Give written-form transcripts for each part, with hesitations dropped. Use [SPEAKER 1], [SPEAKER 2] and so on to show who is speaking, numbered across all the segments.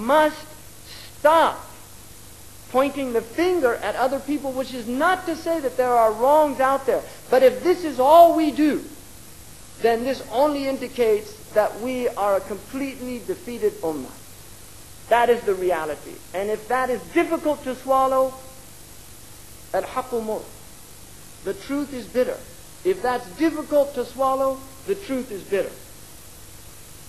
[SPEAKER 1] must stop pointing the finger at other people, which is not to say that there are wrongs out there. But if this is all we do, then this only indicates that we are a completely defeated ummah. That is the reality. And if that is difficult to swallow, al-haqqu mur. The truth is bitter. If that's difficult to swallow, the truth is bitter.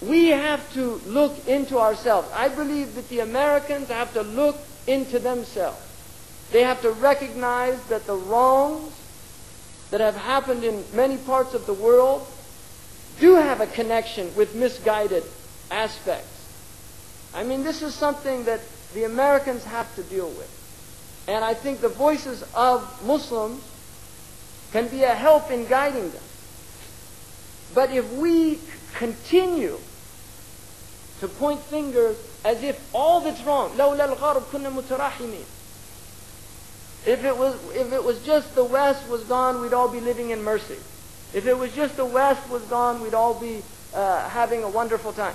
[SPEAKER 1] We have to look into ourselves. I believe that the Americans have to look into themselves. They have to recognize that the wrongs that have happened in many parts of the world do have a connection with misguided aspects. I mean, this is something that the Americans have to deal with. And I think the voices of Muslims can be a help in guiding them. But if we continue to point fingers as if all that's wrong, لولا الغرب كنا متراحمين. If it was just the West was gone, we'd all be living in mercy. If it was just the West was gone, we'd all be having a wonderful time.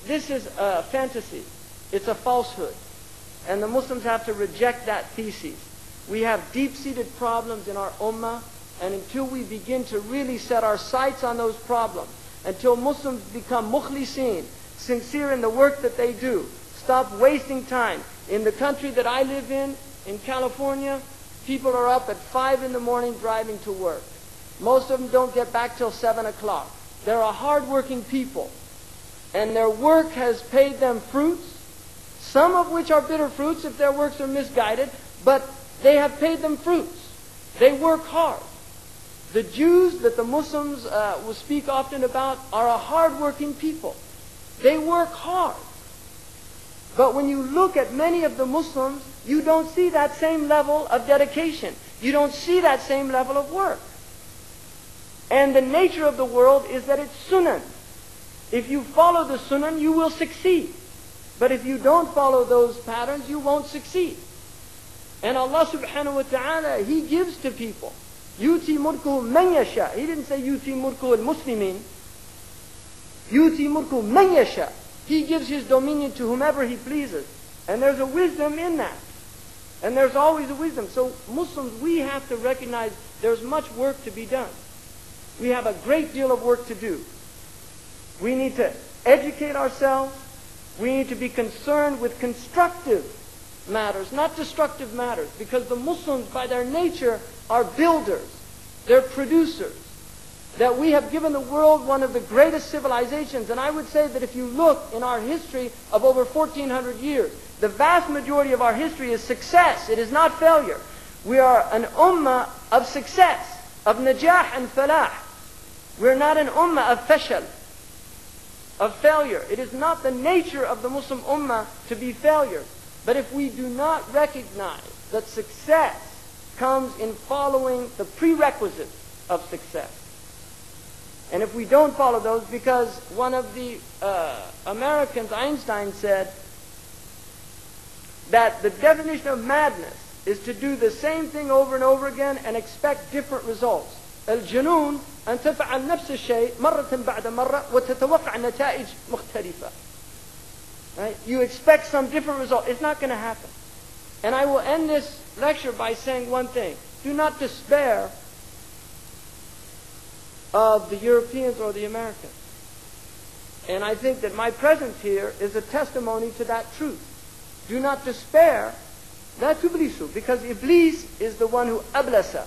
[SPEAKER 1] This is a fantasy. It's a falsehood. And the Muslims have to reject that thesis. We have deep-seated problems in our ummah, and until we begin to really set our sights on those problems, until Muslims become mukhlisin, sincere in the work that they do, stop wasting time. In the country that I live in California, people are up at 5 in the morning driving to work. Most of them don't get back till 7 o'clock. They're a hard-working people, and their work has paid them fruits, some of which are bitter fruits if their works are misguided, but they have paid them fruits. They work hard. The Jews that the Muslims will speak often about are a hard-working people. They work hard. But when you look at many of the Muslims, you don't see that same level of dedication. You don't see that same level of work. And the nature of the world is that it's sunan. If you follow the sunan, you will succeed. But if you don't follow those patterns, you won't succeed. And Allah subhanahu wa ta'ala, He gives to people. Yuti mulkuhu man yasha. He didn't say yuti mulkuhu al-muslimin. Yuti mulkuhu man yasha. He gives His dominion to whomever He pleases. And there's a wisdom in that. And there's always a wisdom. So Muslims, we have to recognize there's much work to be done. We have a great deal of work to do. We need to educate ourselves. We need to be concerned with constructive matters, not destructive matters, because the Muslims, by their nature, are builders. They're producers. That we have given the world one of the greatest civilizations. And I would say that if you look in our history of over 1,400 years, the vast majority of our history is success. It is not failure. We are an ummah of success, of najah and falah. We're not an ummah of fashal, of failure. It is not the nature of the Muslim ummah to be failure. But if we do not recognize that success comes in following the prerequisites of success, and if we don't follow those, because one of the Americans, Einstein, said that the definition of madness is to do the same thing over and over again and expect different results. الجنون أن تفعل نفس الشيء مرة بعد مرة وتتوقع نتائج مختلفة. Right? You expect some different result. It's not going to happen. And I will end this lecture by saying one thing. Do not despair of the Europeans or the Americans. And I think that my presence here is a testimony to that truth. Do not despair. لا تبلسوا, because Iblis is the one who ablasa.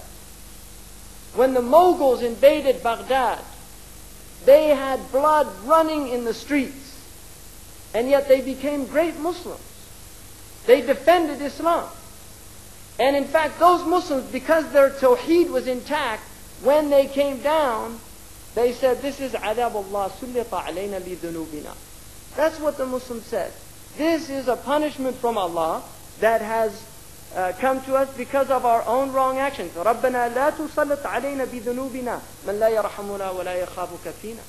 [SPEAKER 1] When the Mughals invaded Baghdad, they had blood running in the streets. And yet they became great Muslims. They defended Islam. And in fact, those Muslims, because their tawheed was intact, when they came down, they said, this is adab Allah, sullita alayna li dhunubina. That's what the Muslims said. This is a punishment from Allah that has come to us because of our own wrong actions. رَبَّنَا لَا تُسَلِّطْ عَلَيْنَا بِذُنُوبِنَا مَنْ لَا يَرْحَمُنَا وَلَا يَخَافُكَ فِينَا.